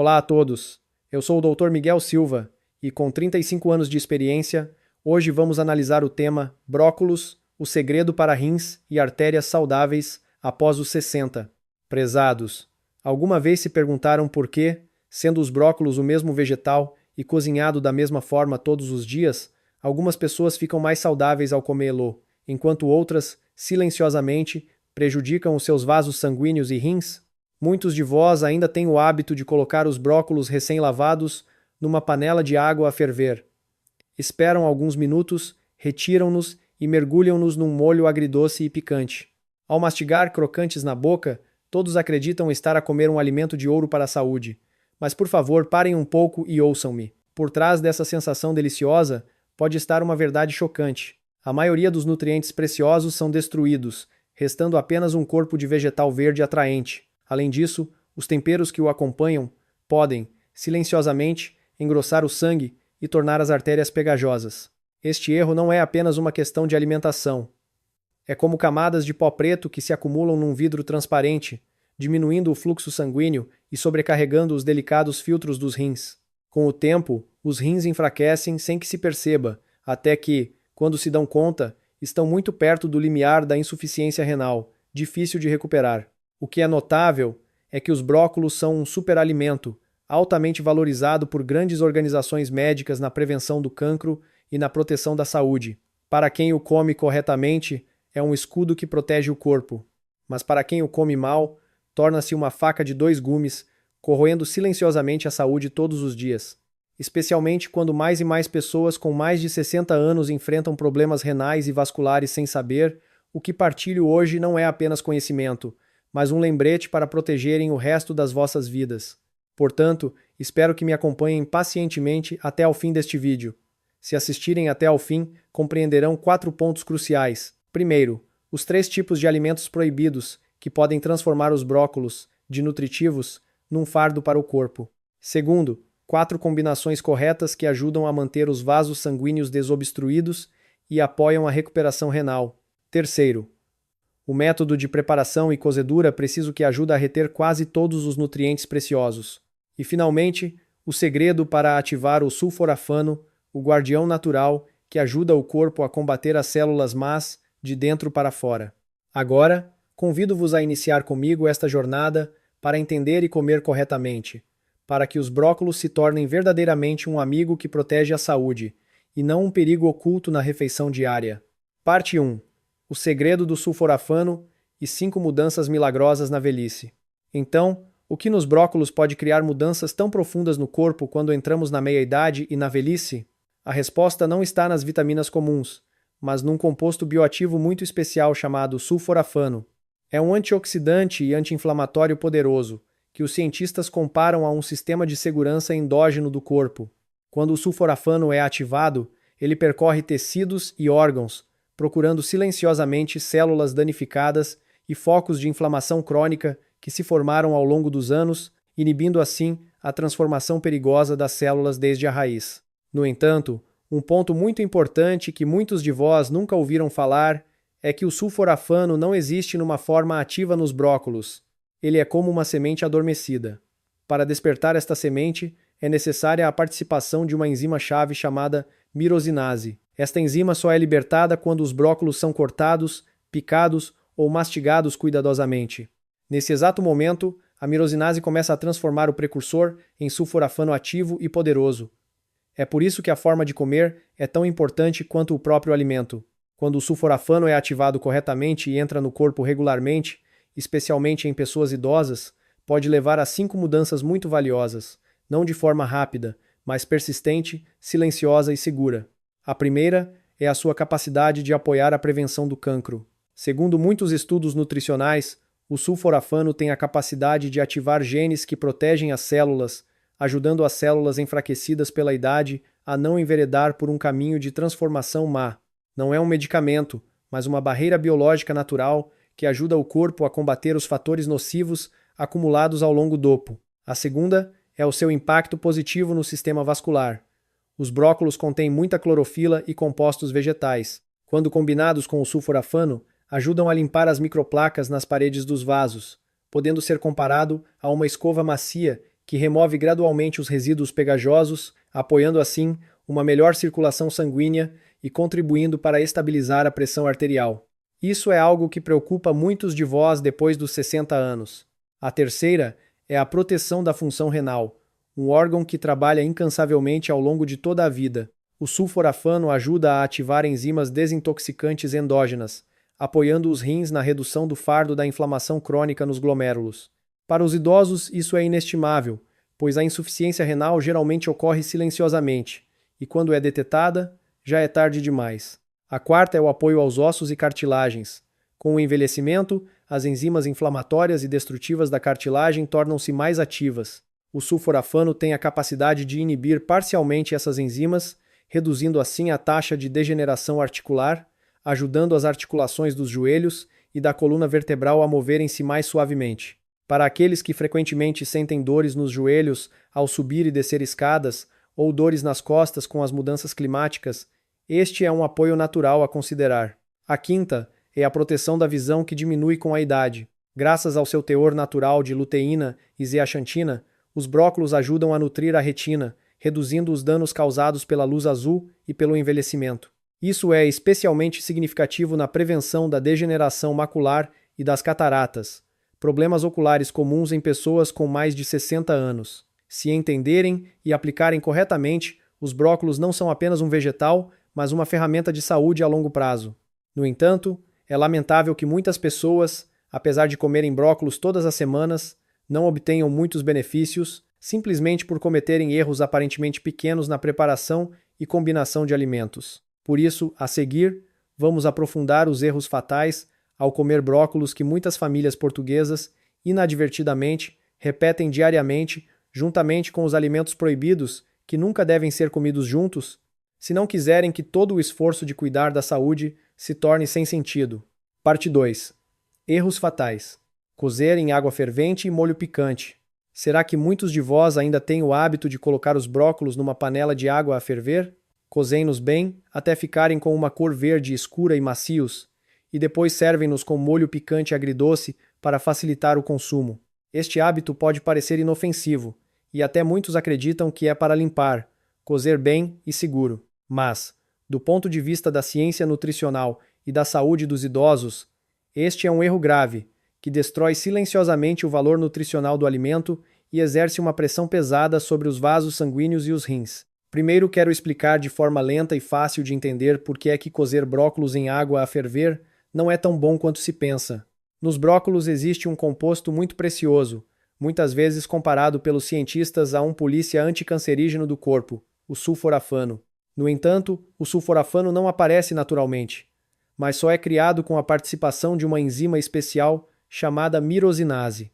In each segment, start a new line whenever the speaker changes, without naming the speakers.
Olá a todos, eu sou o Dr. Miguel Silva e, com 35 anos de experiência, hoje vamos analisar o tema Brócolos, o segredo para rins e artérias saudáveis após os 60. Prezados, alguma vez se perguntaram por que, sendo os brócolos o mesmo vegetal e cozinhado da mesma forma todos os dias, algumas pessoas ficam mais saudáveis ao comê-lo, enquanto outras, silenciosamente, prejudicam os seus vasos sanguíneos e rins? Muitos de vós ainda têm o hábito de colocar os brócolos recém-lavados numa panela de água a ferver. Esperam alguns minutos, retiram-nos e mergulham-nos num molho agridoce e picante. Ao mastigar crocantes na boca, todos acreditam estar a comer um alimento de ouro para a saúde. Mas por favor, parem um pouco e ouçam-me. Por trás dessa sensação deliciosa pode estar uma verdade chocante. A maioria dos nutrientes preciosos são destruídos, restando apenas um corpo de vegetal verde atraente. Além disso, os temperos que o acompanham podem, silenciosamente, engrossar o sangue e tornar as artérias pegajosas. Este erro não é apenas uma questão de alimentação. É como camadas de pó preto que se acumulam num vidro transparente, diminuindo o fluxo sanguíneo e sobrecarregando os delicados filtros dos rins. Com o tempo, os rins enfraquecem sem que se perceba, até que, quando se dão conta, estão muito perto do limiar da insuficiência renal, difícil de recuperar. O que é notável é que os brócolos são um superalimento, altamente valorizado por grandes organizações médicas na prevenção do cancro e na proteção da saúde. Para quem o come corretamente, é um escudo que protege o corpo. Mas para quem o come mal, torna-se uma faca de dois gumes, corroendo silenciosamente a saúde todos os dias. Especialmente quando mais e mais pessoas com mais de 60 anos enfrentam problemas renais e vasculares sem saber, o que partilho hoje não é apenas conhecimento, mas um lembrete para protegerem o resto das vossas vidas. Portanto, espero que me acompanhem pacientemente até ao fim deste vídeo. Se assistirem até ao fim, compreenderão 4 pontos cruciais. Primeiro, os 3 tipos de alimentos proibidos, que podem transformar os brócolos, de nutritivos, num fardo para o corpo. Segundo, 4 combinações corretas que ajudam a manter os vasos sanguíneos desobstruídos e apoiam a recuperação renal. Terceiro, o método de preparação e cozedura preciso que ajuda a reter quase todos os nutrientes preciosos. E, finalmente, o segredo para ativar o sulforafano, o guardião natural que ajuda o corpo a combater as células más de dentro para fora. Agora, convido-vos a iniciar comigo esta jornada para entender e comer corretamente, para que os brócolos se tornem verdadeiramente um amigo que protege a saúde, e não um perigo oculto na refeição diária. Parte 1. O segredo do sulforafano e 5 mudanças milagrosas na velhice. Então, o que nos brócolos pode criar mudanças tão profundas no corpo quando entramos na meia-idade e na velhice? A resposta não está nas vitaminas comuns, mas num composto bioativo muito especial chamado sulforafano. É um antioxidante e anti-inflamatório poderoso, que os cientistas comparam a um sistema de segurança endógeno do corpo. Quando o sulforafano é ativado, ele percorre tecidos e órgãos, procurando silenciosamente células danificadas e focos de inflamação crônica que se formaram ao longo dos anos, inibindo assim a transformação perigosa das células desde a raiz. No entanto, um ponto muito importante que muitos de vós nunca ouviram falar é que o sulforafano não existe numa forma ativa nos brócolos. Ele é como uma semente adormecida. Para despertar esta semente, é necessária a participação de uma enzima-chave chamada mirosinase. Esta enzima só é libertada quando os brócolos são cortados, picados ou mastigados cuidadosamente. Nesse exato momento, a mirosinase começa a transformar o precursor em sulforafano ativo e poderoso. É por isso que a forma de comer é tão importante quanto o próprio alimento. Quando o sulforafano é ativado corretamente e entra no corpo regularmente, especialmente em pessoas idosas, pode levar a 5 mudanças muito valiosas, não de forma rápida, mas persistente, silenciosa e segura. A primeira é a sua capacidade de apoiar a prevenção do cancro. Segundo muitos estudos nutricionais, o sulforafano tem a capacidade de ativar genes que protegem as células, ajudando as células enfraquecidas pela idade a não enveredar por um caminho de transformação má. Não é um medicamento, mas uma barreira biológica natural que ajuda o corpo a combater os fatores nocivos acumulados ao longo do tempo. A segunda é o seu impacto positivo no sistema vascular. Os brócolos contêm muita clorofila e compostos vegetais. Quando combinados com o sulforafano, ajudam a limpar as microplacas nas paredes dos vasos, podendo ser comparado a uma escova macia que remove gradualmente os resíduos pegajosos, apoiando assim uma melhor circulação sanguínea e contribuindo para estabilizar a pressão arterial. Isso é algo que preocupa muitos de vós depois dos 60 anos. A terceira é a proteção da função renal, um órgão que trabalha incansavelmente ao longo de toda a vida. O sulforafano ajuda a ativar enzimas desintoxicantes endógenas, apoiando os rins na redução do fardo da inflamação crônica nos glomérulos. Para os idosos, isso é inestimável, pois a insuficiência renal geralmente ocorre silenciosamente, e quando é detetada, já é tarde demais. A quarta é o apoio aos ossos e cartilagens. Com o envelhecimento, as enzimas inflamatórias e destrutivas da cartilagem tornam-se mais ativas. O sulforafano tem a capacidade de inibir parcialmente essas enzimas, reduzindo assim a taxa de degeneração articular, ajudando as articulações dos joelhos e da coluna vertebral a moverem-se mais suavemente. Para aqueles que frequentemente sentem dores nos joelhos ao subir e descer escadas, ou dores nas costas com as mudanças climáticas, este é um apoio natural a considerar. A quinta é a proteção da visão que diminui com a idade. Graças ao seu teor natural de luteína e zeaxantina, os brócolos ajudam a nutrir a retina, reduzindo os danos causados pela luz azul e pelo envelhecimento. Isso é especialmente significativo na prevenção da degeneração macular e das cataratas, problemas oculares comuns em pessoas com mais de 60 anos. Se entenderem e aplicarem corretamente, os brócolos não são apenas um vegetal, mas uma ferramenta de saúde a longo prazo. No entanto, é lamentável que muitas pessoas, apesar de comerem brócolos todas as semanas, não obtenham muitos benefícios, simplesmente por cometerem erros aparentemente pequenos na preparação e combinação de alimentos. Por isso, a seguir, vamos aprofundar os erros fatais ao comer brócolos que muitas famílias portuguesas, inadvertidamente, repetem diariamente, juntamente com os alimentos proibidos, que nunca devem ser comidos juntos, se não quiserem que todo o esforço de cuidar da saúde se torne sem sentido. Parte 2. Erros fatais. Cozer em água fervente e molho picante. Será que muitos de vós ainda têm o hábito de colocar os brócolos numa panela de água a ferver? Cozem-nos bem, até ficarem com uma cor verde escura e macios, e depois servem-nos com molho picante agridoce para facilitar o consumo. Este hábito pode parecer inofensivo, e até muitos acreditam que é para limpar, cozer bem e seguro. Mas, do ponto de vista da ciência nutricional e da saúde dos idosos, este é um erro grave, que destrói silenciosamente o valor nutricional do alimento e exerce uma pressão pesada sobre os vasos sanguíneos e os rins. Primeiro quero explicar de forma lenta e fácil de entender por que é que cozer brócolos em água a ferver não é tão bom quanto se pensa. Nos brócolos existe um composto muito precioso, muitas vezes comparado pelos cientistas a um polícia anticancerígeno do corpo, o sulforafano. No entanto, o sulforafano não aparece naturalmente, mas só é criado com a participação de uma enzima especial chamada mirosinase.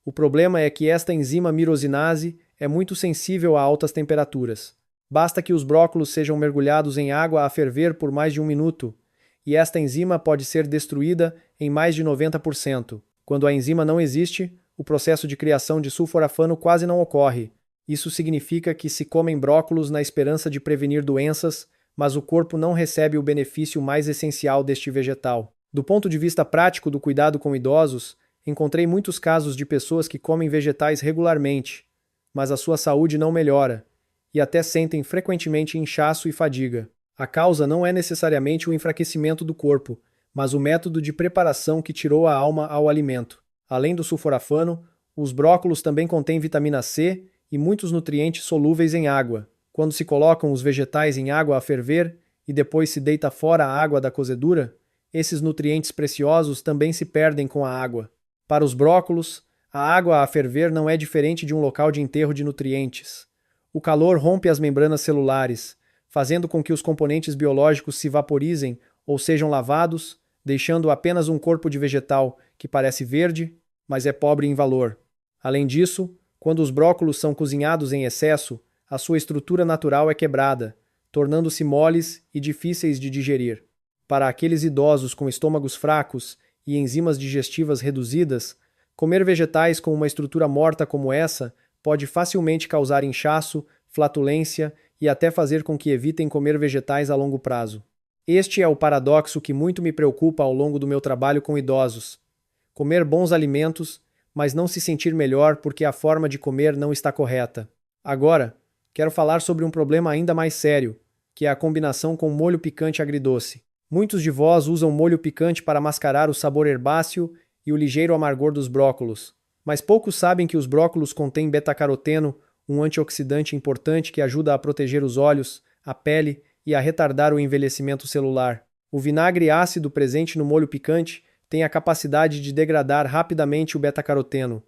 O problema é que esta enzima mirosinase é muito sensível a altas temperaturas. Basta que os brócolos sejam mergulhados em água a ferver por mais de 1 minuto, e esta enzima pode ser destruída em mais de 90%. Quando a enzima não existe, o processo de criação de sulforafano quase não ocorre. Isso significa que se comem brócolos na esperança de prevenir doenças, mas o corpo não recebe o benefício mais essencial deste vegetal. Do ponto de vista prático do cuidado com idosos, encontrei muitos casos de pessoas que comem vegetais regularmente, mas a sua saúde não melhora, e até sentem frequentemente inchaço e fadiga. A causa não é necessariamente o enfraquecimento do corpo, mas o método de preparação que tirou a alma ao alimento. Além do sulforafano, os brócolos também contêm vitamina C e muitos nutrientes solúveis em água. Quando se colocam os vegetais em água a ferver e depois se deita fora a água da cozedura, esses nutrientes preciosos também se perdem com a água. Para os brócolos, a água a ferver não é diferente de um local de enterro de nutrientes. O calor rompe as membranas celulares, fazendo com que os componentes biológicos se vaporizem ou sejam lavados, deixando apenas um corpo de vegetal que parece verde, mas é pobre em valor. Além disso, quando os brócolos são cozinhados em excesso, a sua estrutura natural é quebrada, tornando-se moles e difíceis de digerir. Para aqueles idosos com estômagos fracos e enzimas digestivas reduzidas, comer vegetais com uma estrutura morta como essa pode facilmente causar inchaço, flatulência e até fazer com que evitem comer vegetais a longo prazo. Este é o paradoxo que muito me preocupa ao longo do meu trabalho com idosos. Comer bons alimentos, mas não se sentir melhor porque a forma de comer não está correta. Agora, quero falar sobre um problema ainda mais sério, que é a combinação com molho picante agridoce. Muitos de vós usam molho picante para mascarar o sabor herbáceo e o ligeiro amargor dos brócolos, mas poucos sabem que os brócolos contêm beta-caroteno, um antioxidante importante que ajuda a proteger os olhos, a pele e a retardar o envelhecimento celular. O vinagre ácido presente no molho picante tem a capacidade de degradar rapidamente o beta-caroteno.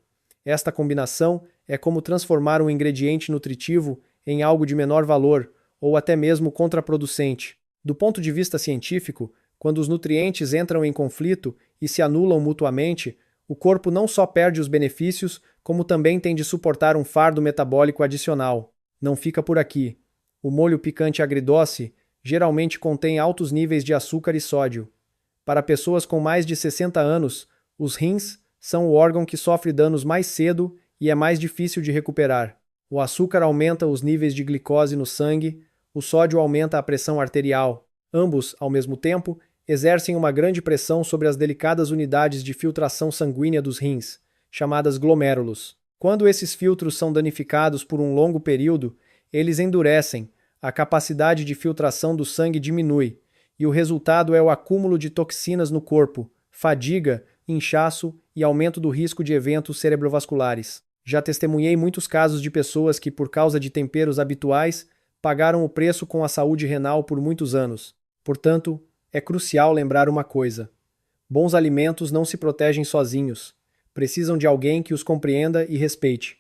Esta combinação é como transformar um ingrediente nutritivo em algo de menor valor, ou até mesmo contraproducente. Do ponto de vista científico, quando os nutrientes entram em conflito e se anulam mutuamente, o corpo não só perde os benefícios, como também tem de suportar um fardo metabólico adicional. Não fica por aqui. O molho picante agridoce geralmente contém altos níveis de açúcar e sódio. Para pessoas com mais de 60 anos, os rins são o órgão que sofre danos mais cedo e é mais difícil de recuperar. O açúcar aumenta os níveis de glicose no sangue, o sódio aumenta a pressão arterial. Ambos, ao mesmo tempo, exercem uma grande pressão sobre as delicadas unidades de filtração sanguínea dos rins, chamadas glomérulos. Quando esses filtros são danificados por um longo período, eles endurecem, a capacidade de filtração do sangue diminui, e o resultado é o acúmulo de toxinas no corpo, fadiga, inchaço e aumento do risco de eventos cerebrovasculares. Já testemunhei muitos casos de pessoas que, por causa de temperos habituais, pagaram o preço com a saúde renal por muitos anos. Portanto, é crucial lembrar uma coisa: bons alimentos não se protegem sozinhos. Precisam de alguém que os compreenda e respeite.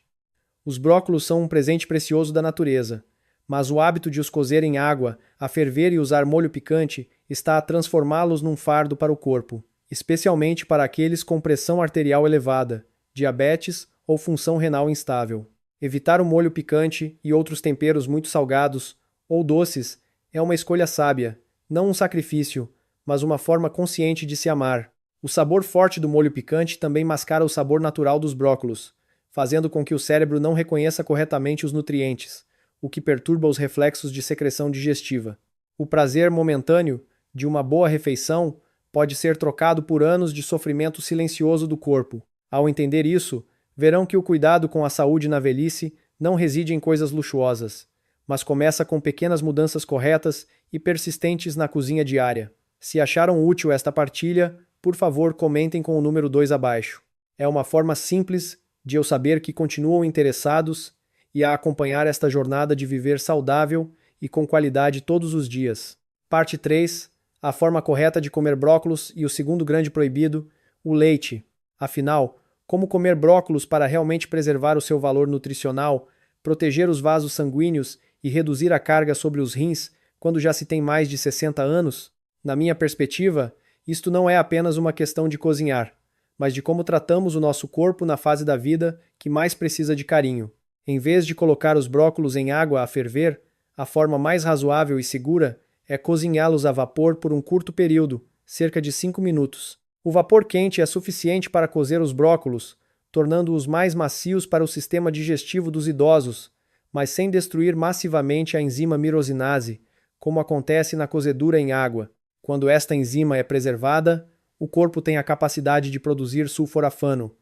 Os brócolos são um presente precioso da natureza, mas o hábito de os cozer em água, a ferver e usar molho picante está a transformá-los num fardo para o corpo, especialmente para aqueles com pressão arterial elevada, diabetes ou função renal instável. Evitar o molho picante e outros temperos muito salgados ou doces é uma escolha sábia, não um sacrifício, mas uma forma consciente de se amar. O sabor forte do molho picante também mascara o sabor natural dos brócolos, fazendo com que o cérebro não reconheça corretamente os nutrientes, o que perturba os reflexos de secreção digestiva. O prazer momentâneo de uma boa refeição pode ser trocado por anos de sofrimento silencioso do corpo. Ao entender isso, verão que o cuidado com a saúde na velhice não reside em coisas luxuosas, mas começa com pequenas mudanças corretas e persistentes na cozinha diária. Se acharam útil esta partilha, por favor comentem com o número 2 abaixo. É uma forma simples de eu saber que continuam interessados e a acompanhar esta jornada de viver saudável e com qualidade todos os dias. Parte 3. A forma correta de comer brócolos e o segundo grande proibido, o leite. Afinal, como comer brócolos para realmente preservar o seu valor nutricional, proteger os vasos sanguíneos e reduzir a carga sobre os rins quando já se tem mais de 60 anos? Na minha perspectiva, isto não é apenas uma questão de cozinhar, mas de como tratamos o nosso corpo na fase da vida que mais precisa de carinho. Em vez de colocar os brócolos em água a ferver, a forma mais razoável e segura é cozinhá-los a vapor por um curto período, cerca de 5 minutos. O vapor quente é suficiente para cozer os brócolos, tornando-os mais macios para o sistema digestivo dos idosos, mas sem destruir massivamente a enzima mirosinase, como acontece na cozedura em água. Quando esta enzima é preservada, o corpo tem a capacidade de produzir sulforafano,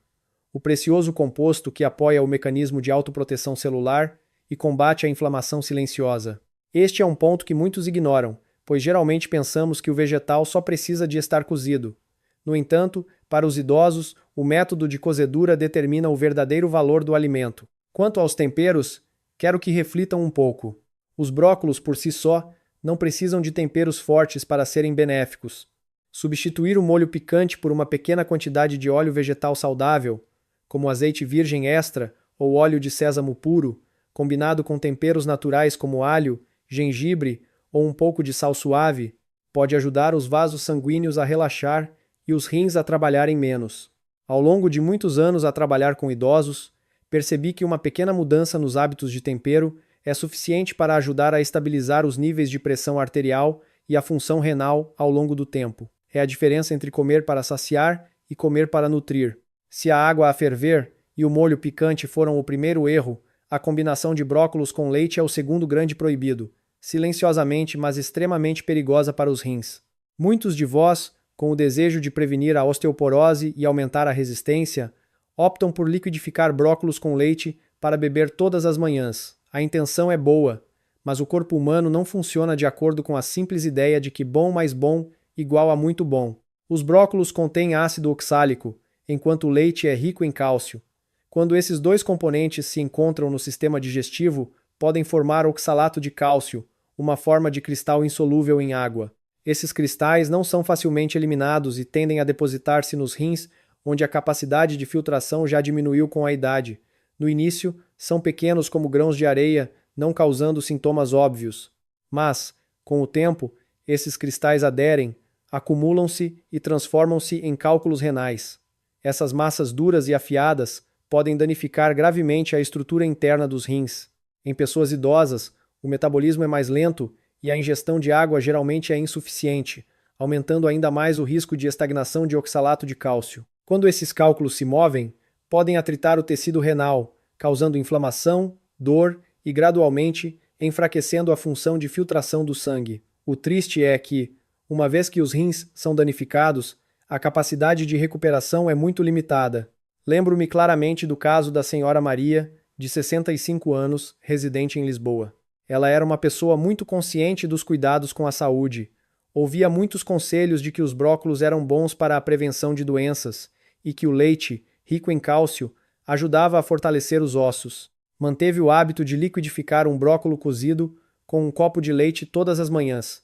o precioso composto que apoia o mecanismo de autoproteção celular e combate a inflamação silenciosa. Este é um ponto que muitos ignoram, pois geralmente pensamos que o vegetal só precisa de estar cozido. No entanto, para os idosos, o método de cozedura determina o verdadeiro valor do alimento. Quanto aos temperos, quero que reflitam um pouco. Os brócolos por si só não precisam de temperos fortes para serem benéficos. Substituir o molho picante por uma pequena quantidade de óleo vegetal saudável, como azeite virgem extra ou óleo de sésamo puro, combinado com temperos naturais como alho, gengibre ou um pouco de sal suave, pode ajudar os vasos sanguíneos a relaxar e os rins a trabalharem menos. Ao longo de muitos anos a trabalhar com idosos, percebi que uma pequena mudança nos hábitos de tempero é suficiente para ajudar a estabilizar os níveis de pressão arterial e a função renal ao longo do tempo. É a diferença entre comer para saciar e comer para nutrir. Se a água a ferver e o molho picante foram o primeiro erro, a combinação de brócolos com leite é o segundo grande proibido, silenciosamente mas extremamente perigosa para os rins. Muitos de vós, com o desejo de prevenir a osteoporose e aumentar a resistência, optam por liquidificar brócolos com leite para beber todas as manhãs. A intenção é boa, mas o corpo humano não funciona de acordo com a simples ideia de que bom mais bom igual a muito bom. Os brócolos contêm ácido oxálico, enquanto o leite é rico em cálcio. Quando esses dois componentes se encontram no sistema digestivo, podem formar oxalato de cálcio, uma forma de cristal insolúvel em água. Esses cristais não são facilmente eliminados e tendem a depositar-se nos rins, onde a capacidade de filtração já diminuiu com a idade. No início, são pequenos como grãos de areia, não causando sintomas óbvios. Mas, com o tempo, esses cristais aderem, acumulam-se e transformam-se em cálculos renais. Essas massas duras e afiadas podem danificar gravemente a estrutura interna dos rins. Em pessoas idosas, o metabolismo é mais lento e a ingestão de água geralmente é insuficiente, aumentando ainda mais o risco de estagnação de oxalato de cálcio. Quando esses cálculos se movem, podem atritar o tecido renal, causando inflamação, dor e, gradualmente, enfraquecendo a função de filtração do sangue. O triste é que, uma vez que os rins são danificados, a capacidade de recuperação é muito limitada. Lembro-me claramente do caso da senhora Maria, de 65 anos, residente em Lisboa. Ela era uma pessoa muito consciente dos cuidados com a saúde. Ouvia muitos conselhos de que os brócolos eram bons para a prevenção de doenças e que o leite, rico em cálcio, ajudava a fortalecer os ossos. Manteve o hábito de liquidificar um brócolo cozido com um copo de leite todas as manhãs.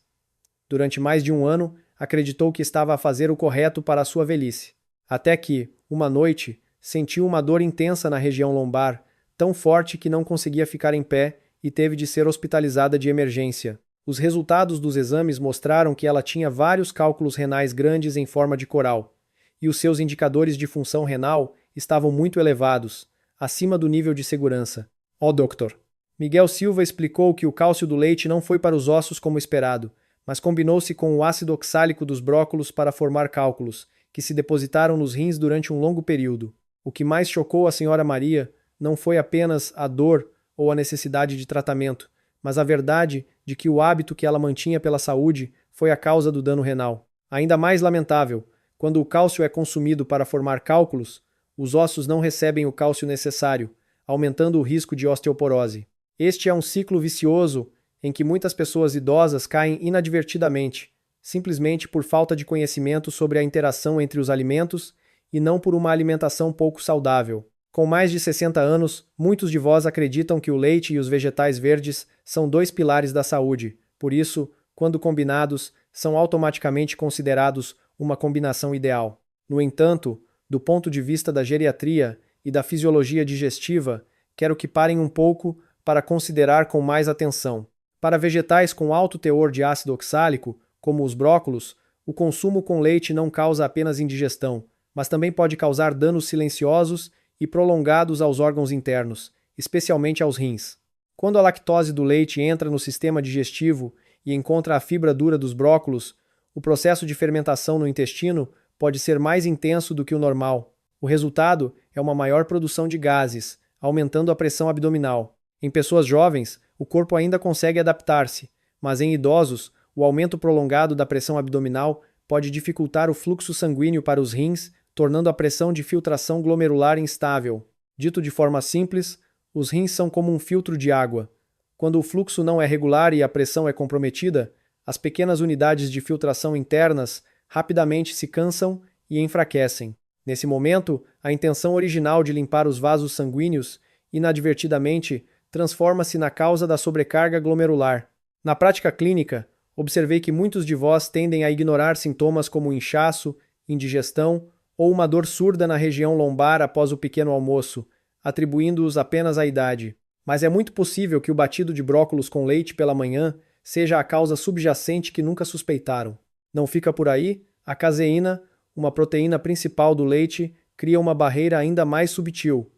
Durante mais de um ano, acreditou que estava a fazer o correto para a sua velhice. Até que, uma noite, sentiu uma dor intensa na região lombar, tão forte que não conseguia ficar em pé e teve de ser hospitalizada de emergência. Os resultados dos exames mostraram que ela tinha vários cálculos renais grandes em forma de coral, e os seus indicadores de função renal estavam muito elevados, acima do nível de segurança. Ó doutor! Miguel Silva explicou que o cálcio do leite não foi para os ossos como esperado, mas combinou-se com o ácido oxálico dos brócolos para formar cálculos, que se depositaram nos rins durante um longo período. O que mais chocou a senhora Maria não foi apenas a dor ou a necessidade de tratamento, mas a verdade de que o hábito que ela mantinha pela saúde foi a causa do dano renal. Ainda mais lamentável, quando o cálcio é consumido para formar cálculos, os ossos não recebem o cálcio necessário, aumentando o risco de osteoporose. Este é um ciclo vicioso em que muitas pessoas idosas caem inadvertidamente, simplesmente por falta de conhecimento sobre a interação entre os alimentos e não por uma alimentação pouco saudável. Com mais de 60 anos, muitos de vós acreditam que o leite e os vegetais verdes são dois pilares da saúde, por isso, quando combinados, são automaticamente considerados uma combinação ideal. No entanto, do ponto de vista da geriatria e da fisiologia digestiva, quero que parem um pouco para considerar com mais atenção. Para vegetais com alto teor de ácido oxálico, como os brócolos, o consumo com leite não causa apenas indigestão, mas também pode causar danos silenciosos e prolongados aos órgãos internos, especialmente aos rins. Quando a lactose do leite entra no sistema digestivo e encontra a fibra dura dos brócolos, o processo de fermentação no intestino pode ser mais intenso do que o normal. O resultado é uma maior produção de gases, aumentando a pressão abdominal. Em pessoas jovens, o corpo ainda consegue adaptar-se, mas em idosos, o aumento prolongado da pressão abdominal pode dificultar o fluxo sanguíneo para os rins, tornando a pressão de filtração glomerular instável. Dito de forma simples, os rins são como um filtro de água. Quando o fluxo não é regular e a pressão é comprometida, as pequenas unidades de filtração internas rapidamente se cansam e enfraquecem. Nesse momento, a intenção original de limpar os vasos sanguíneos, inadvertidamente, transforma-se na causa da sobrecarga glomerular. Na prática clínica, observei que muitos de vós tendem a ignorar sintomas como inchaço, indigestão ou uma dor surda na região lombar após o pequeno almoço, atribuindo-os apenas à idade. Mas é muito possível que o batido de brócolos com leite pela manhã seja a causa subjacente que nunca suspeitaram. Não fica por aí? A caseína, uma proteína principal do leite, cria uma barreira ainda mais subtil.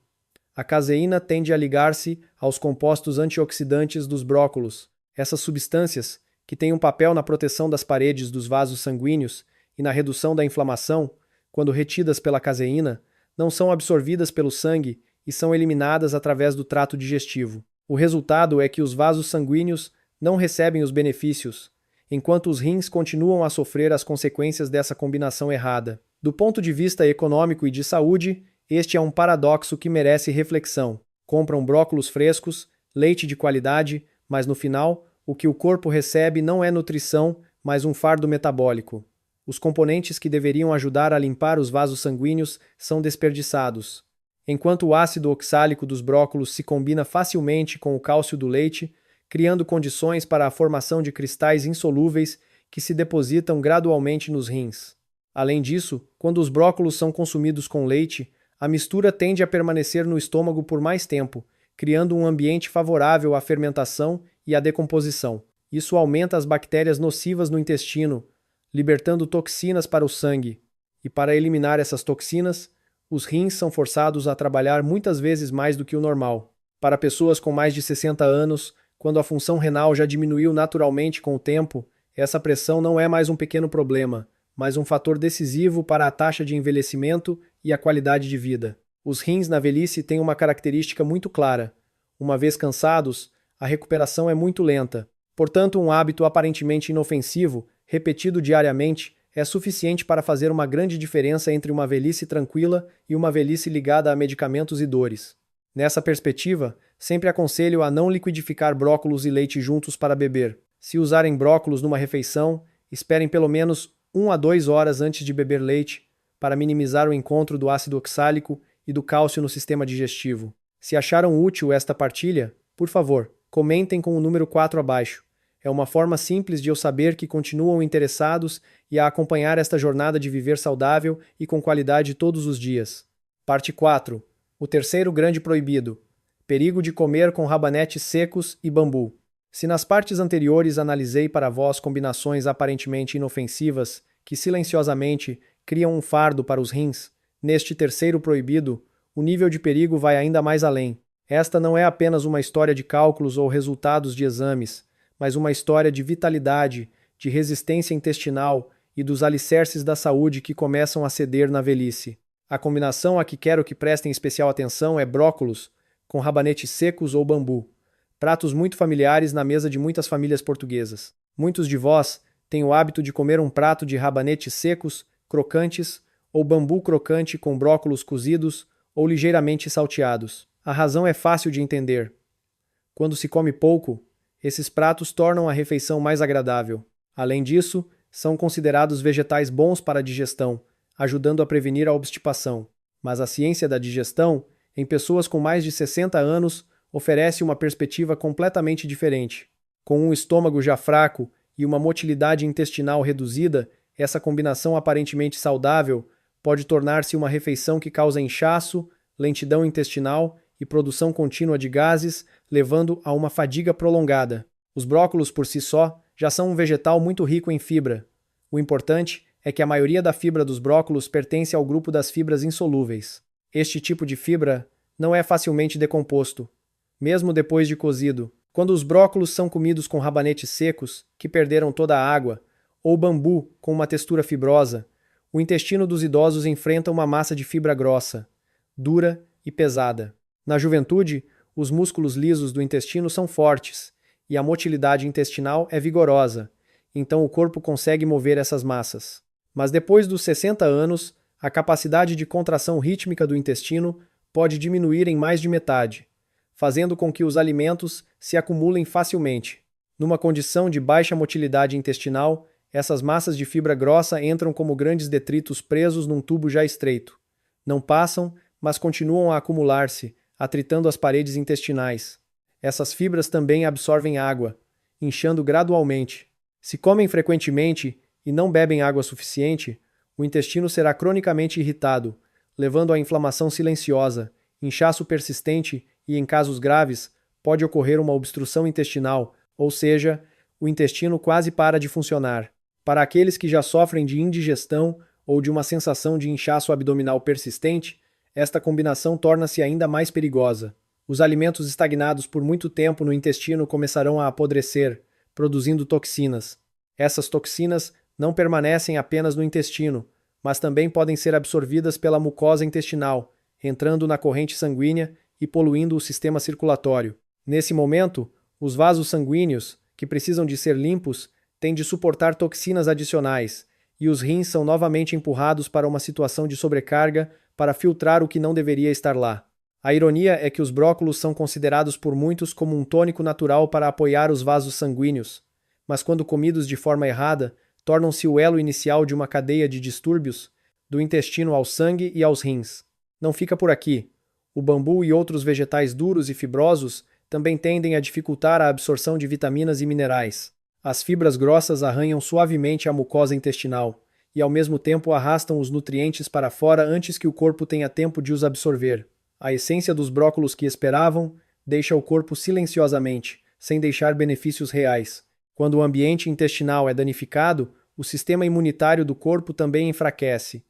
A caseína tende a ligar-se aos compostos antioxidantes dos brócolos. Essas substâncias, que têm um papel na proteção das paredes dos vasos sanguíneos e na redução da inflamação, quando retidas pela caseína, não são absorvidas pelo sangue e são eliminadas através do trato digestivo. O resultado é que os vasos sanguíneos não recebem os benefícios, enquanto os rins continuam a sofrer as consequências dessa combinação errada. Do ponto de vista econômico e de saúde, Este é um paradoxo que merece reflexão. Compram brócolos frescos, leite de qualidade, mas no final, o que o corpo recebe não é nutrição, mas um fardo metabólico. Os componentes que deveriam ajudar a limpar os vasos sanguíneos são desperdiçados. Enquanto o ácido oxálico dos brócolos se combina facilmente com o cálcio do leite, criando condições para a formação de cristais insolúveis que se depositam gradualmente nos rins. Além disso, quando os brócolos são consumidos com leite, a mistura tende a permanecer no estômago por mais tempo, criando um ambiente favorável à fermentação e à decomposição. Isso aumenta as bactérias nocivas no intestino, libertando toxinas para o sangue. E para eliminar essas toxinas, os rins são forçados a trabalhar muitas vezes mais do que o normal. Para pessoas com mais de 60 anos, quando a função renal já diminuiu naturalmente com o tempo, essa pressão não é mais um pequeno problema, mas um fator decisivo para a taxa de envelhecimento e a qualidade de vida. Os rins na velhice têm uma característica muito clara. Uma vez cansados, a recuperação é muito lenta. Portanto, um hábito aparentemente inofensivo, repetido diariamente, é suficiente para fazer uma grande diferença entre uma velhice tranquila e uma velhice ligada a medicamentos e dores. Nessa perspectiva, sempre aconselho a não liquidificar brócolos e leite juntos para beber. Se usarem brócolos numa refeição, esperem pelo menos 1 a 2 horas antes de beber leite, para minimizar o encontro do ácido oxálico e do cálcio no sistema digestivo. Se acharam útil esta partilha, por favor, comentem com o número 4 abaixo. É uma forma simples de eu saber que continuam interessados e a acompanhar esta jornada de viver saudável e com qualidade todos os dias. Parte 4. O terceiro grande proibido. Perigo de comer com rabanetes secos e bambu. Se nas partes anteriores analisei para vós combinações aparentemente inofensivas que silenciosamente criam um fardo para os rins, neste terceiro proibido, o nível de perigo vai ainda mais além. Esta não é apenas uma história de cálculos ou resultados de exames, mas uma história de vitalidade, de resistência intestinal e dos alicerces da saúde que começam a ceder na velhice. A combinação a que quero que prestem especial atenção é brócolos, com rabanetes secos ou bambu. Pratos muito familiares na mesa de muitas famílias portuguesas. Muitos de vós têm o hábito de comer um prato de rabanetes secos, crocantes, ou bambu crocante com brócolos cozidos ou ligeiramente salteados. A razão é fácil de entender. Quando se come pouco, esses pratos tornam a refeição mais agradável. Além disso, são considerados vegetais bons para a digestão, ajudando a prevenir a obstipação. Mas a ciência da digestão, em pessoas com mais de 60 anos, oferece uma perspectiva completamente diferente. Com um estômago já fraco e uma motilidade intestinal reduzida, essa combinação aparentemente saudável pode tornar-se uma refeição que causa inchaço, lentidão intestinal e produção contínua de gases, levando a uma fadiga prolongada. Os brócolos por si só já são um vegetal muito rico em fibra. O importante é que a maioria da fibra dos brócolos pertence ao grupo das fibras insolúveis. Este tipo de fibra não é facilmente decomposto, mesmo depois de cozido. Quando os brócolos são comidos com rabanetes secos, que perderam toda a água, ou bambu com uma textura fibrosa, o intestino dos idosos enfrenta uma massa de fibra grossa, dura e pesada. Na juventude, os músculos lisos do intestino são fortes e a motilidade intestinal é vigorosa, então o corpo consegue mover essas massas. Mas depois dos 60 anos, a capacidade de contração rítmica do intestino pode diminuir em mais de metade, fazendo com que os alimentos se acumulem facilmente. Numa condição de baixa motilidade intestinal, essas massas de fibra grossa entram como grandes detritos presos num tubo já estreito. Não passam, mas continuam a acumular-se, atritando as paredes intestinais. Essas fibras também absorvem água, inchando gradualmente. Se comem frequentemente e não bebem água suficiente, o intestino será cronicamente irritado, levando à inflamação silenciosa, inchaço persistente e, em casos graves, pode ocorrer uma obstrução intestinal, ou seja, o intestino quase para de funcionar. Para aqueles que já sofrem de indigestão ou de uma sensação de inchaço abdominal persistente, esta combinação torna-se ainda mais perigosa. Os alimentos estagnados por muito tempo no intestino começarão a apodrecer, produzindo toxinas. Essas toxinas não permanecem apenas no intestino, mas também podem ser absorvidas pela mucosa intestinal, entrando na corrente sanguínea e poluindo o sistema circulatório. Nesse momento, os vasos sanguíneos, que precisam de ser limpos, têm de suportar toxinas adicionais, e os rins são novamente empurrados para uma situação de sobrecarga para filtrar o que não deveria estar lá. A ironia é que os brócolos são considerados por muitos como um tônico natural para apoiar os vasos sanguíneos, mas quando comidos de forma errada, tornam-se o elo inicial de uma cadeia de distúrbios, do intestino ao sangue e aos rins. Não fica por aqui. O bambu e outros vegetais duros e fibrosos também tendem a dificultar a absorção de vitaminas e minerais. As fibras grossas arranham suavemente a mucosa intestinal e, ao mesmo tempo, arrastam os nutrientes para fora antes que o corpo tenha tempo de os absorver. A essência dos brócolos que esperavam deixa o corpo silenciosamente, sem deixar benefícios reais. Quando o ambiente intestinal é danificado, o sistema imunitário do corpo também enfraquece.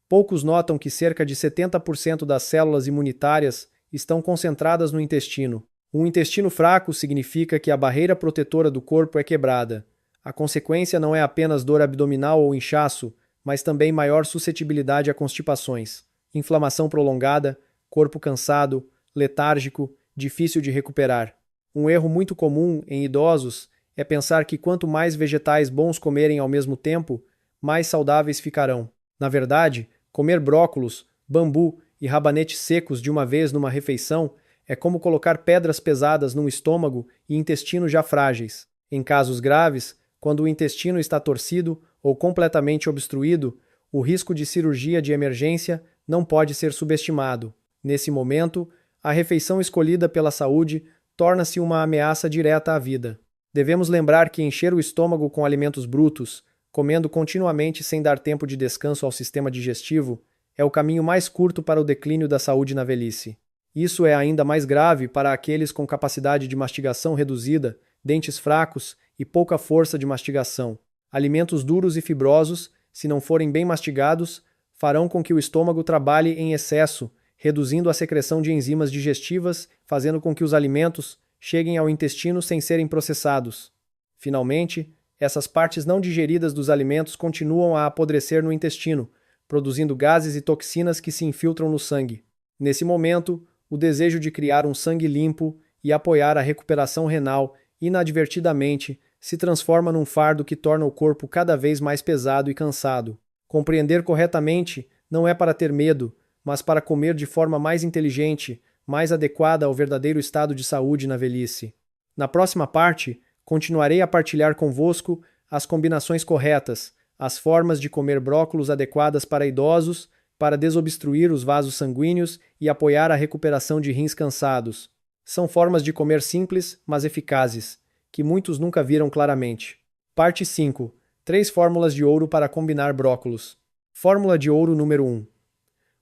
Poucos notam que cerca de 70% das células imunitárias estão concentradas no intestino. Um intestino fraco significa que a barreira protetora do corpo é quebrada. A consequência não é apenas dor abdominal ou inchaço, mas também maior suscetibilidade a constipações, inflamação prolongada, corpo cansado, letárgico, difícil de recuperar. Um erro muito comum em idosos é pensar que quanto mais vegetais bons comerem ao mesmo tempo, mais saudáveis ficarão. Na verdade, comer brócolos, bambu e rabanetes secos de uma vez numa refeição é como colocar pedras pesadas num estômago e intestinos já frágeis. Em casos graves, quando o intestino está torcido ou completamente obstruído, o risco de cirurgia de emergência não pode ser subestimado. Nesse momento, a refeição escolhida pela saúde torna-se uma ameaça direta à vida. Devemos lembrar que encher o estômago com alimentos brutos, comendo continuamente sem dar tempo de descanso ao sistema digestivo, é o caminho mais curto para o declínio da saúde na velhice. Isso é ainda mais grave para aqueles com capacidade de mastigação reduzida, dentes fracos e pouca força de mastigação. Alimentos duros e fibrosos, se não forem bem mastigados, farão com que o estômago trabalhe em excesso, reduzindo a secreção de enzimas digestivas, fazendo com que os alimentos cheguem ao intestino sem serem processados. Finalmente, essas partes não digeridas dos alimentos continuam a apodrecer no intestino, produzindo gases e toxinas que se infiltram no sangue. Nesse momento, o desejo de criar um sangue limpo e apoiar a recuperação renal inadvertidamente se transforma num fardo que torna o corpo cada vez mais pesado e cansado. Compreender corretamente não é para ter medo, mas para comer de forma mais inteligente, mais adequada ao verdadeiro estado de saúde na velhice. Na próxima parte, continuarei a partilhar convosco as combinações corretas, as formas de comer brócolos adequadas para idosos, para desobstruir os vasos sanguíneos e apoiar a recuperação de rins cansados. São formas de comer simples, mas eficazes, que muitos nunca viram claramente. Parte 5. 3 fórmulas de ouro para combinar brócolos. Fórmula de ouro número 1.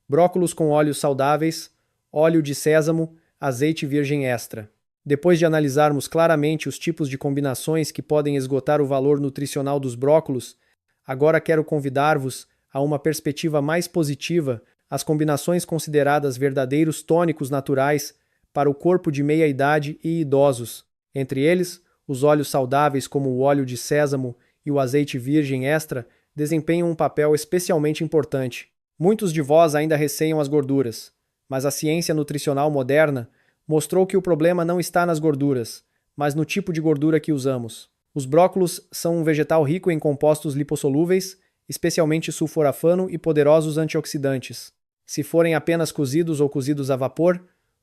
Brócolos com óleos saudáveis, óleo de sésamo, azeite virgem extra. Depois de analisarmos claramente os tipos de combinações que podem esgotar o valor nutricional dos brócolos, agora quero convidar-vos a uma perspectiva mais positiva, as combinações consideradas verdadeiros tônicos naturais para o corpo de meia-idade e idosos. Entre eles, os óleos saudáveis como o óleo de sésamo e o azeite virgem extra desempenham um papel especialmente importante. Muitos de vós ainda receiam as gorduras, mas a ciência nutricional moderna mostrou que o problema não está nas gorduras, mas no tipo de gordura que usamos. Os brócolos são um vegetal rico em compostos lipossolúveis, especialmente sulforafano e poderosos antioxidantes. Se forem apenas cozidos ou cozidos a vapor,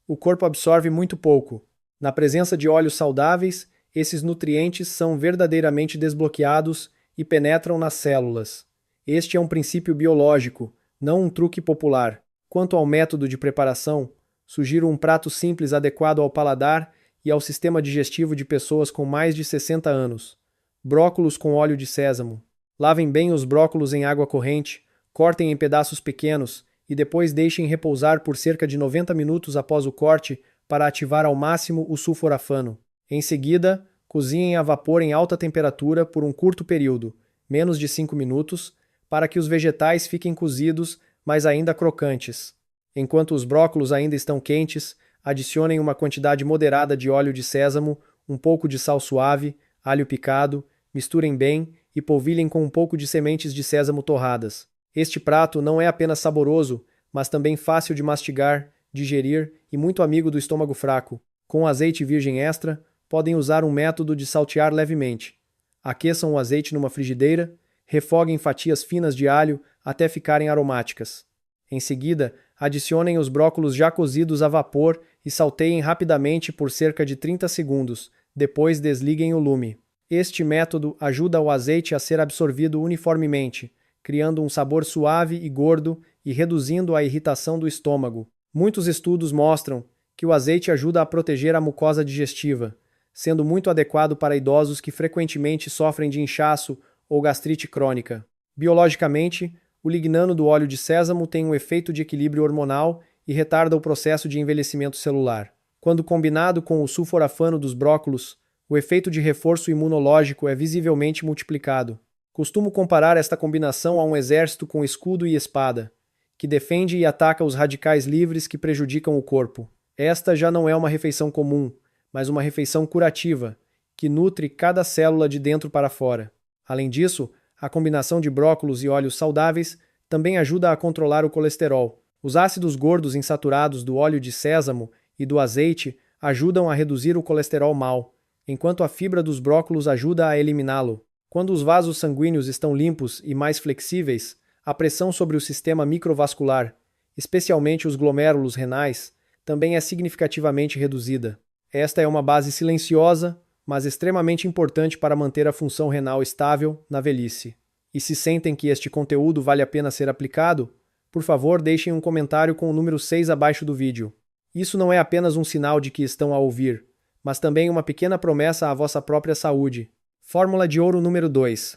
o corpo absorve muito pouco. Na presença de óleos saudáveis, esses nutrientes são verdadeiramente desbloqueados e penetram nas células. Este é um princípio biológico, não um truque popular. Quanto ao método de preparação, sugiro um prato simples adequado ao paladar e ao sistema digestivo de pessoas com mais de 60 anos. Brócolos com óleo de sésamo. Lavem bem os brócolos em água corrente, cortem em pedaços pequenos e depois deixem repousar por cerca de 90 minutos após o corte para ativar ao máximo o sulforafano. Em seguida, cozinhem a vapor em alta temperatura por um curto período, menos de 5 minutos, para que os vegetais fiquem cozidos, mas ainda crocantes. Enquanto os brócolos ainda estão quentes, adicionem uma quantidade moderada de óleo de sésamo, um pouco de sal suave, alho picado, misturem bem e polvilhem com um pouco de sementes de sésamo torradas. Este prato não é apenas saboroso, mas também fácil de mastigar, digerir e muito amigo do estômago fraco. Com azeite virgem extra, podem usar um método de saltear levemente. Aqueçam o azeite numa frigideira, refoguem fatias finas de alho até ficarem aromáticas. Em seguida, adicionem os brócolos já cozidos a vapor e salteiem rapidamente por cerca de 30 segundos, depois desliguem o lume. Este método ajuda o azeite a ser absorvido uniformemente, criando um sabor suave e gordo e reduzindo a irritação do estômago. Muitos estudos mostram que o azeite ajuda a proteger a mucosa digestiva, sendo muito adequado para idosos que frequentemente sofrem de inchaço ou gastrite crônica. Biologicamente, o lignano do óleo de sésamo tem um efeito de equilíbrio hormonal e retarda o processo de envelhecimento celular. Quando combinado com o sulforafano dos brócolos, o efeito de reforço imunológico é visivelmente multiplicado. Costumo comparar esta combinação a um exército com escudo e espada, que defende e ataca os radicais livres que prejudicam o corpo. Esta já não é uma refeição comum, mas uma refeição curativa, que nutre cada célula de dentro para fora. Além disso, a combinação de brócolos e óleos saudáveis também ajuda a controlar o colesterol. Os ácidos gordos insaturados do óleo de sésamo e do azeite ajudam a reduzir o colesterol mau, enquanto a fibra dos brócolos ajuda a eliminá-lo. Quando os vasos sanguíneos estão limpos e mais flexíveis, a pressão sobre o sistema microvascular, especialmente os glomérulos renais, também é significativamente reduzida. Esta é uma base silenciosa, mas extremamente importante para manter a função renal estável na velhice. E se sentem que este conteúdo vale a pena ser aplicado, por favor deixem um comentário com o número 6 abaixo do vídeo. Isso não é apenas um sinal de que estão a ouvir, mas também uma pequena promessa à vossa própria saúde. Fórmula de ouro número 2.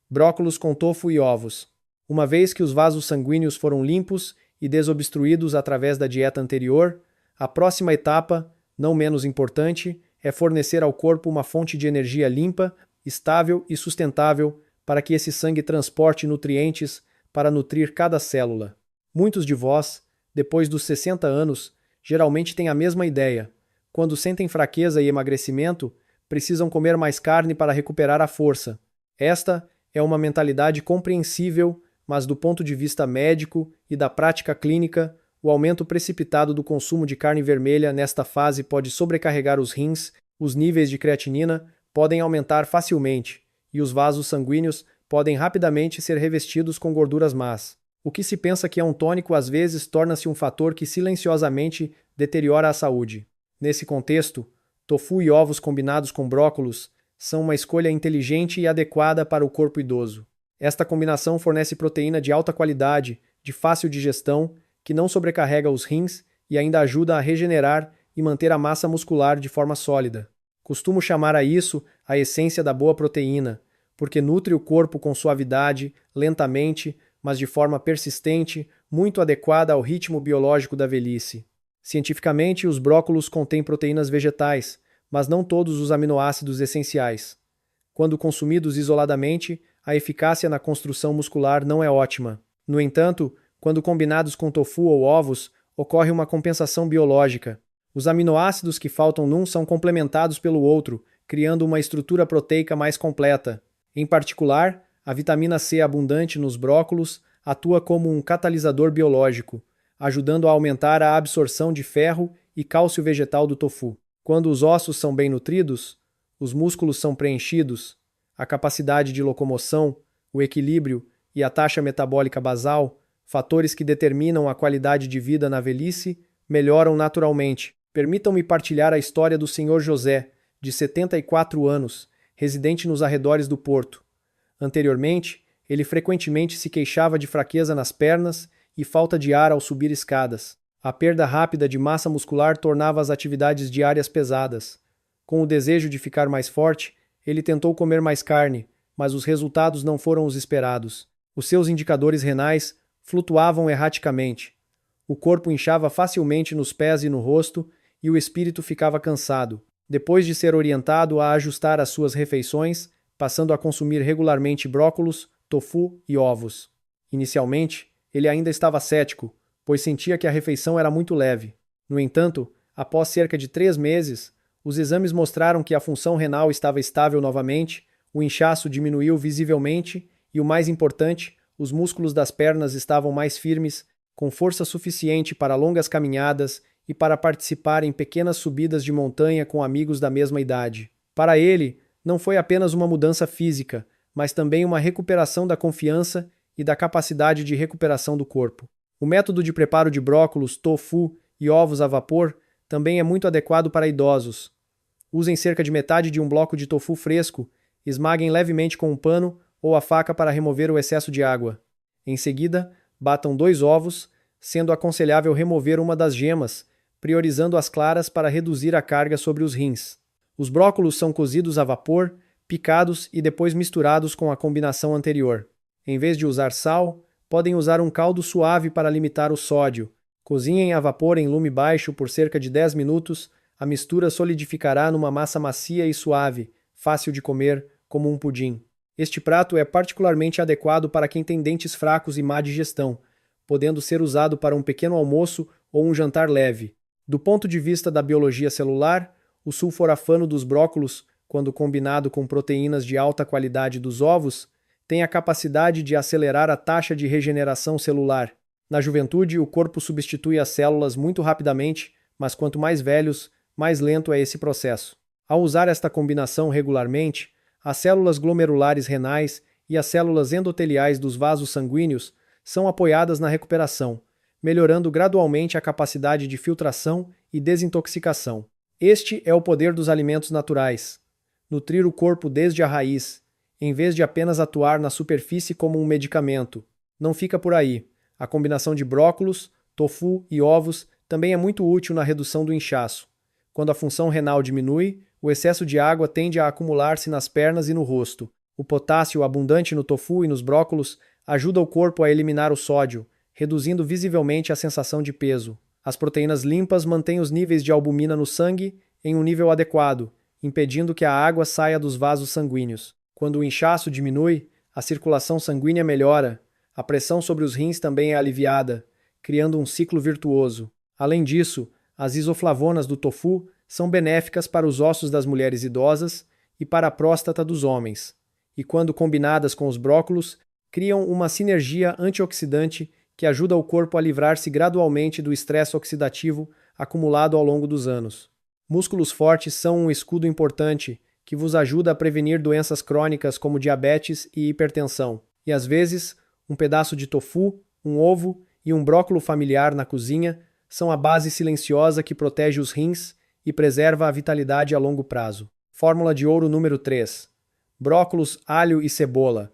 Brócolos com tofu e ovos. Uma vez que os vasos sanguíneos foram limpos e desobstruídos através da dieta anterior, a próxima etapa, não menos importante, é fornecer ao corpo uma fonte de energia limpa, estável e sustentável para que esse sangue transporte nutrientes para nutrir cada célula. Muitos de vós, depois dos 60 anos, geralmente têm a mesma ideia. Quando sentem fraqueza e emagrecimento, precisam comer mais carne para recuperar a força. Esta é uma mentalidade compreensível, mas do ponto de vista médico e da prática clínica, o aumento precipitado do consumo de carne vermelha nesta fase pode sobrecarregar os rins, os níveis de creatinina podem aumentar facilmente e os vasos sanguíneos podem rapidamente ser revestidos com gorduras más. O que se pensa que é um tônico às vezes torna-se um fator que silenciosamente deteriora a saúde. Nesse contexto, tofu e ovos combinados com brócolos são uma escolha inteligente e adequada para o corpo idoso. Esta combinação fornece proteína de alta qualidade, de fácil digestão, que não sobrecarrega os rins e ainda ajuda a regenerar e manter a massa muscular de forma sólida. Costumo chamar a isso a essência da boa proteína, porque nutre o corpo com suavidade, lentamente, mas de forma persistente, muito adequada ao ritmo biológico da velhice. Cientificamente, os brócolos contêm proteínas vegetais, mas não todos os aminoácidos essenciais. Quando consumidos isoladamente, a eficácia na construção muscular não é ótima. No entanto, quando combinados com tofu ou ovos, ocorre uma compensação biológica. Os aminoácidos que faltam num são complementados pelo outro, criando uma estrutura proteica mais completa. Em particular, a vitamina C abundante nos brócolos atua como um catalisador biológico, ajudando a aumentar a absorção de ferro e cálcio vegetal do tofu. Quando os ossos são bem nutridos, os músculos são preenchidos, a capacidade de locomoção, o equilíbrio e a taxa metabólica basal, fatores que determinam a qualidade de vida na velhice, melhoram naturalmente. Permitam-me partilhar a história do Sr. José, de 74 anos, residente nos arredores do Porto. Anteriormente, ele frequentemente se queixava de fraqueza nas pernas e falta de ar ao subir escadas. A perda rápida de massa muscular tornava as atividades diárias pesadas. Com o desejo de ficar mais forte, ele tentou comer mais carne, mas os resultados não foram os esperados. Os seus indicadores renais flutuavam erraticamente. O corpo inchava facilmente nos pés e no rosto e o espírito ficava cansado. Depois de ser orientado a ajustar as suas refeições, passando a consumir regularmente brócolos, tofu e ovos. Inicialmente, ele ainda estava cético, pois sentia que a refeição era muito leve. No entanto, após cerca de 3 meses, os exames mostraram que a função renal estava estável novamente, o inchaço diminuiu visivelmente e, o mais importante, os músculos das pernas estavam mais firmes, com força suficiente para longas caminhadas e para participar em pequenas subidas de montanha com amigos da mesma idade. Para ele, não foi apenas uma mudança física, mas também uma recuperação da confiança e da capacidade de recuperação do corpo. O método de preparo de brócolos, tofu e ovos a vapor também é muito adequado para idosos. Usem cerca de metade de um bloco de tofu fresco, esmaguem levemente com um pano ou a faca para remover o excesso de água. Em seguida, batam 2 ovos, sendo aconselhável remover uma das gemas, priorizando as claras para reduzir a carga sobre os rins. Os brócolos são cozidos a vapor, picados e depois misturados com a combinação anterior. Em vez de usar sal, podem usar um caldo suave para limitar o sódio. Cozinhem a vapor em lume baixo por cerca de 10 minutos. A mistura solidificará numa massa macia e suave, fácil de comer, como um pudim. Este prato é particularmente adequado para quem tem dentes fracos e má digestão, podendo ser usado para um pequeno almoço ou um jantar leve. Do ponto de vista da biologia celular, o sulforafano dos brócolos, quando combinado com proteínas de alta qualidade dos ovos, tem a capacidade de acelerar a taxa de regeneração celular. Na juventude, o corpo substitui as células muito rapidamente, mas quanto mais velhos, mais lento é esse processo. Ao usar esta combinação regularmente, as células glomerulares renais e as células endoteliais dos vasos sanguíneos são apoiadas na recuperação, melhorando gradualmente a capacidade de filtração e desintoxicação. Este é o poder dos alimentos naturais. Nutrir o corpo desde a raiz, em vez de apenas atuar na superfície como um medicamento. Não fica por aí. A combinação de brócolos, tofu e ovos também é muito útil na redução do inchaço. Quando a função renal diminui, o excesso de água tende a acumular-se nas pernas e no rosto. O potássio abundante no tofu e nos brócolos ajuda o corpo a eliminar o sódio, reduzindo visivelmente a sensação de peso. As proteínas limpas mantêm os níveis de albumina no sangue em um nível adequado, impedindo que a água saia dos vasos sanguíneos. Quando o inchaço diminui, a circulação sanguínea melhora, a pressão sobre os rins também é aliviada, criando um ciclo virtuoso. Além disso, as isoflavonas do tofu são benéficas para os ossos das mulheres idosas e para a próstata dos homens, e quando combinadas com os brócolos, criam uma sinergia antioxidante que ajuda o corpo a livrar-se gradualmente do estresse oxidativo acumulado ao longo dos anos. Músculos fortes são um escudo importante que vos ajuda a prevenir doenças crônicas como diabetes e hipertensão. E às vezes, um pedaço de tofu, um ovo e um brócolo familiar na cozinha são a base silenciosa que protege os rins e preserva a vitalidade a longo prazo. Fórmula de ouro número 3. Brócolos, alho e cebola.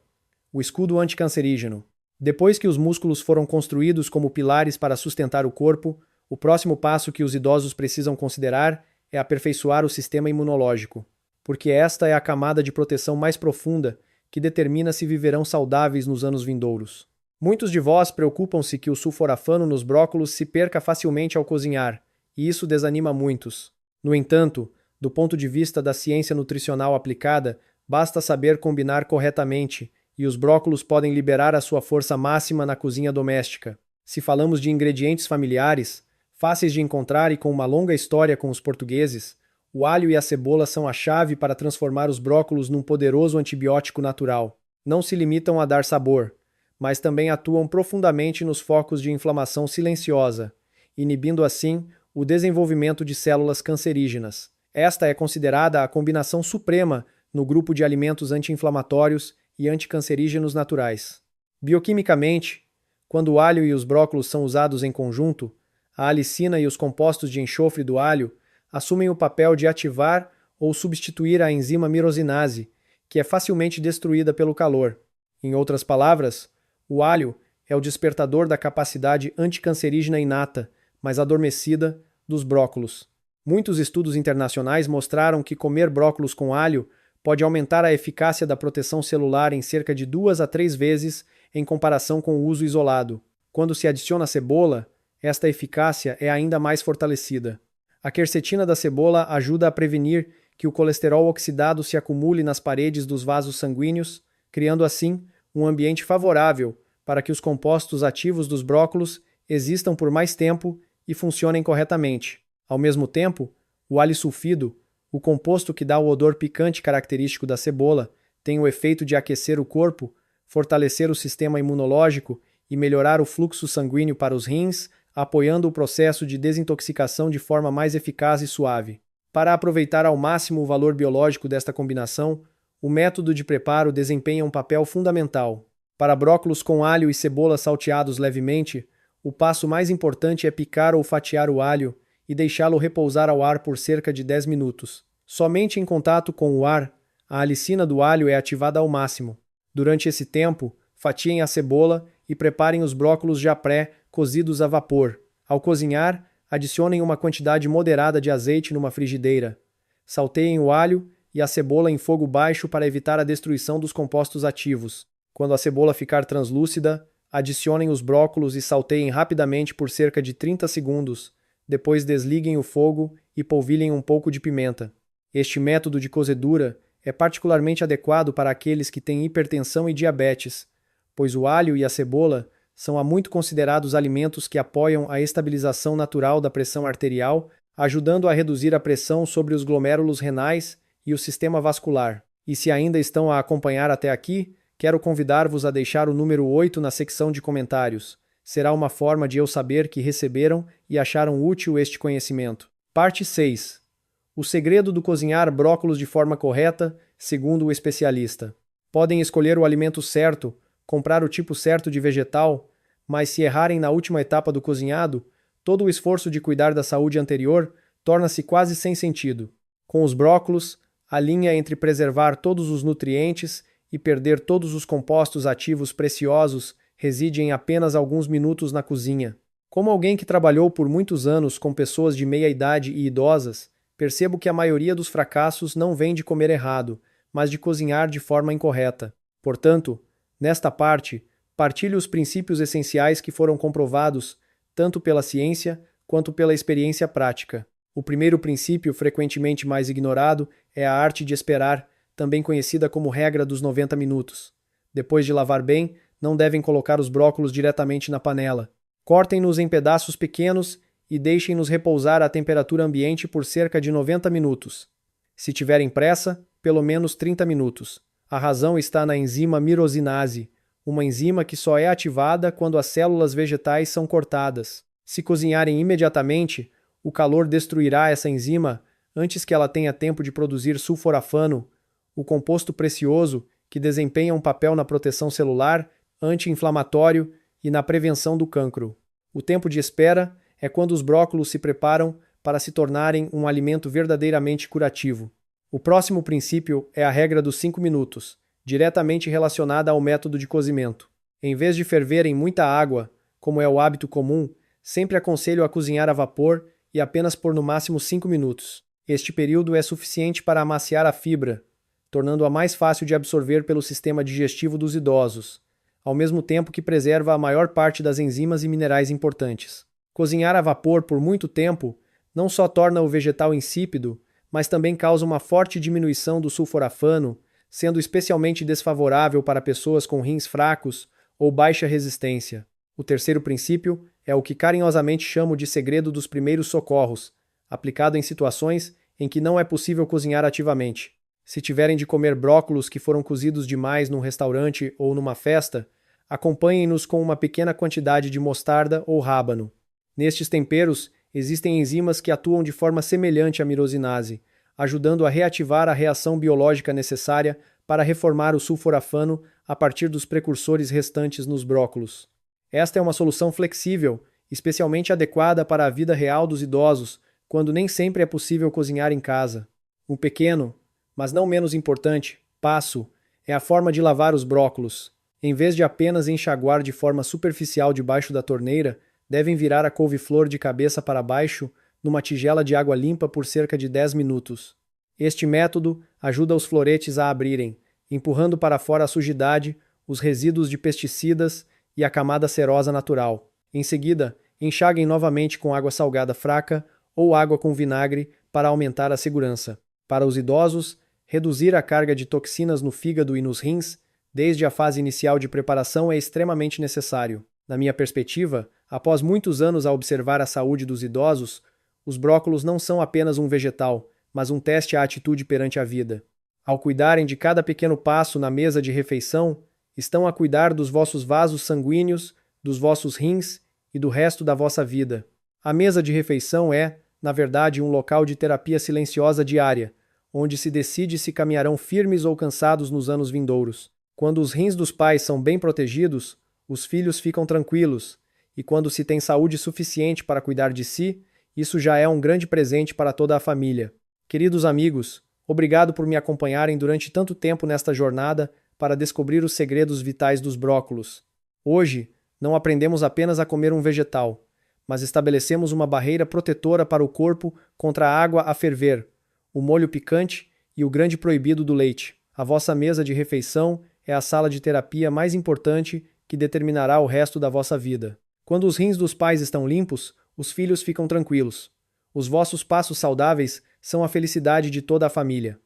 O escudo anticancerígeno. Depois que os músculos foram construídos como pilares para sustentar o corpo, o próximo passo que os idosos precisam considerar é aperfeiçoar o sistema imunológico, porque esta é a camada de proteção mais profunda que determina se viverão saudáveis nos anos vindouros. Muitos de vós preocupam-se que o sulforafano nos brócolos se perca facilmente ao cozinhar, e isso desanima muitos. No entanto, do ponto de vista da ciência nutricional aplicada, basta saber combinar corretamente, e os brócolos podem liberar a sua força máxima na cozinha doméstica. Se falamos de ingredientes familiares, fáceis de encontrar e com uma longa história com os portugueses, o alho e a cebola são a chave para transformar os brócolos num poderoso antibiótico natural. Não se limitam a dar sabor, mas também atuam profundamente nos focos de inflamação silenciosa, inibindo assim o desenvolvimento de células cancerígenas. Esta é considerada a combinação suprema no grupo de alimentos anti-inflamatórios e anticancerígenos naturais. Bioquimicamente, quando o alho e os brócolos são usados em conjunto, a alicina e os compostos de enxofre do alho assumem o papel de ativar ou substituir a enzima mirosinase, que é facilmente destruída pelo calor. Em outras palavras, o alho é o despertador da capacidade anticancerígena inata, mas adormecida, dos brócolos. Muitos estudos internacionais mostraram que comer brócolos com alho pode aumentar a eficácia da proteção celular em cerca de 2 a 3 vezes em comparação com o uso isolado. Quando se adiciona cebola, esta eficácia é ainda mais fortalecida. A quercetina da cebola ajuda a prevenir que o colesterol oxidado se acumule nas paredes dos vasos sanguíneos, criando assim um ambiente favorável para que os compostos ativos dos brócolos existam por mais tempo e funcionem corretamente. Ao mesmo tempo, o alho sulfido, o composto que dá o odor picante característico da cebola, tem o efeito de aquecer o corpo, fortalecer o sistema imunológico e melhorar o fluxo sanguíneo para os rins, apoiando o processo de desintoxicação de forma mais eficaz e suave. Para aproveitar ao máximo o valor biológico desta combinação, o método de preparo desempenha um papel fundamental. Para brócolos com alho e cebola salteados levemente, O passo mais importante é picar ou fatiar o alho e deixá-lo repousar ao ar por cerca de 10 minutos. Somente em contato com o ar, a alicina do alho é ativada ao máximo. Durante esse tempo, fatiem a cebola e preparem os brócolos já pré-cozidos a vapor. Ao cozinhar, adicionem uma quantidade moderada de azeite numa frigideira. Salteiem o alho e a cebola em fogo baixo para evitar a destruição dos compostos ativos. Quando a cebola ficar translúcida, adicionem os brócolos e salteiem rapidamente por cerca de 30 segundos. Depois desliguem o fogo e polvilhem um pouco de pimenta. Este método de cozedura é particularmente adequado para aqueles que têm hipertensão e diabetes, pois o alho e a cebola são há muito considerados alimentos que apoiam a estabilização natural da pressão arterial, ajudando a reduzir a pressão sobre os glomérulos renais e o sistema vascular. E se ainda estão a acompanhar até aqui, quero convidar-vos a deixar o número 8 na secção de comentários. Será uma forma de eu saber que receberam e acharam útil este conhecimento. Parte 6. O segredo do cozinhar brócolos de forma correta, segundo o especialista. Podem escolher o alimento certo, comprar o tipo certo de vegetal, mas se errarem na última etapa do cozinhado, todo o esforço de cuidar da saúde anterior torna-se quase sem sentido. Com os brócolos, a linha entre preservar todos os nutrientes e perder todos os compostos ativos preciosos reside em apenas alguns minutos na cozinha. Como alguém que trabalhou por muitos anos com pessoas de meia idade e idosas, percebo que a maioria dos fracassos não vem de comer errado, mas de cozinhar de forma incorreta. Portanto, nesta parte, partilho os princípios essenciais que foram comprovados tanto pela ciência quanto pela experiência prática. O primeiro princípio, frequentemente mais ignorado, é a arte de esperar, também conhecida como regra dos 90 minutos. Depois de lavar bem, não devem colocar os brócolos diretamente na panela. Cortem-nos em pedaços pequenos e deixem-nos repousar à temperatura ambiente por cerca de 90 minutos. Se tiverem pressa, pelo menos 30 minutos. A razão está na enzima mirosinase, uma enzima que só é ativada quando as células vegetais são cortadas. Se cozinharem imediatamente, o calor destruirá essa enzima antes que ela tenha tempo de produzir sulforafano, o composto precioso que desempenha um papel na proteção celular, anti-inflamatório e na prevenção do cancro. O tempo de espera é quando os brócolos se preparam para se tornarem um alimento verdadeiramente curativo. O próximo princípio é a regra dos 5 minutos, diretamente relacionada ao método de cozimento. Em vez de ferver em muita água, como é o hábito comum, sempre aconselho a cozinhar a vapor e apenas por no máximo 5 minutos. Este período é suficiente para amaciar a fibra, tornando-a mais fácil de absorver pelo sistema digestivo dos idosos, ao mesmo tempo que preserva a maior parte das enzimas e minerais importantes. Cozinhar a vapor por muito tempo não só torna o vegetal insípido, mas também causa uma forte diminuição do sulforafano, sendo especialmente desfavorável para pessoas com rins fracos ou baixa resistência. O terceiro princípio é o que carinhosamente chamo de segredo dos primeiros socorros, aplicado em situações em que não é possível cozinhar ativamente. Se tiverem de comer brócolos que foram cozidos demais num restaurante ou numa festa, acompanhem-nos com uma pequena quantidade de mostarda ou rábano. Nestes temperos, existem enzimas que atuam de forma semelhante à mirosinase, ajudando a reativar a reação biológica necessária para reformar o sulforafano a partir dos precursores restantes nos brócolos. Esta é uma solução flexível, especialmente adequada para a vida real dos idosos, quando nem sempre é possível cozinhar em casa. Um pequeno, mas não menos importante, passo é a forma de lavar os brócolos. Em vez de apenas enxaguar de forma superficial debaixo da torneira, devem virar a couve-flor de cabeça para baixo numa tigela de água limpa por cerca de 10 minutos. Este método ajuda os floretes a abrirem, empurrando para fora a sujidade, os resíduos de pesticidas e a camada cerosa natural. Em seguida, enxaguem novamente com água salgada fraca ou água com vinagre para aumentar a segurança. Para os idosos, reduzir a carga de toxinas no fígado e nos rins, desde a fase inicial de preparação, é extremamente necessário. Na minha perspectiva, após muitos anos a observar a saúde dos idosos, os brócolos não são apenas um vegetal, mas um teste à atitude perante a vida. Ao cuidarem de cada pequeno passo na mesa de refeição, estão a cuidar dos vossos vasos sanguíneos, dos vossos rins e do resto da vossa vida. A mesa de refeição é, na verdade, um local de terapia silenciosa diária, onde se decide se caminharão firmes ou cansados nos anos vindouros. Quando os rins dos pais são bem protegidos, os filhos ficam tranquilos, E quando se tem saúde suficiente para cuidar de si, isso já é um grande presente para toda a família. Queridos amigos, obrigado por me acompanharem durante tanto tempo nesta jornada para descobrir os segredos vitais dos brócolos. Hoje, não aprendemos apenas a comer um vegetal, mas estabelecemos uma barreira protetora para o corpo contra a água a ferver, o molho picante e o grande proibido do leite. A vossa mesa de refeição é a sala de terapia mais importante que determinará o resto da vossa vida. Quando os rins dos pais estão limpos, os filhos ficam tranquilos. Os vossos passos saudáveis são a felicidade de toda a família.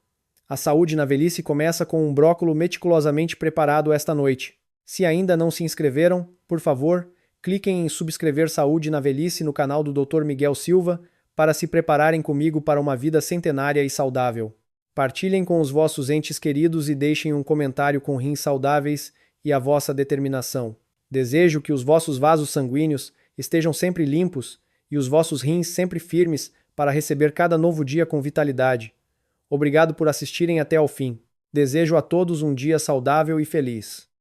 A saúde na velhice começa com um brócolo meticulosamente preparado esta noite. Se ainda não se inscreveram, por favor, cliquem em subscrever Saúde na Velhice no canal do Dr. Miguel Silva para se prepararem comigo para uma vida centenária e saudável. Partilhem com os vossos entes queridos e deixem um comentário com rins saudáveis e a vossa determinação. Desejo que os vossos vasos sanguíneos estejam sempre limpos e os vossos rins sempre firmes para receber cada novo dia com vitalidade. Obrigado por assistirem até ao fim. Desejo a todos um dia saudável e feliz.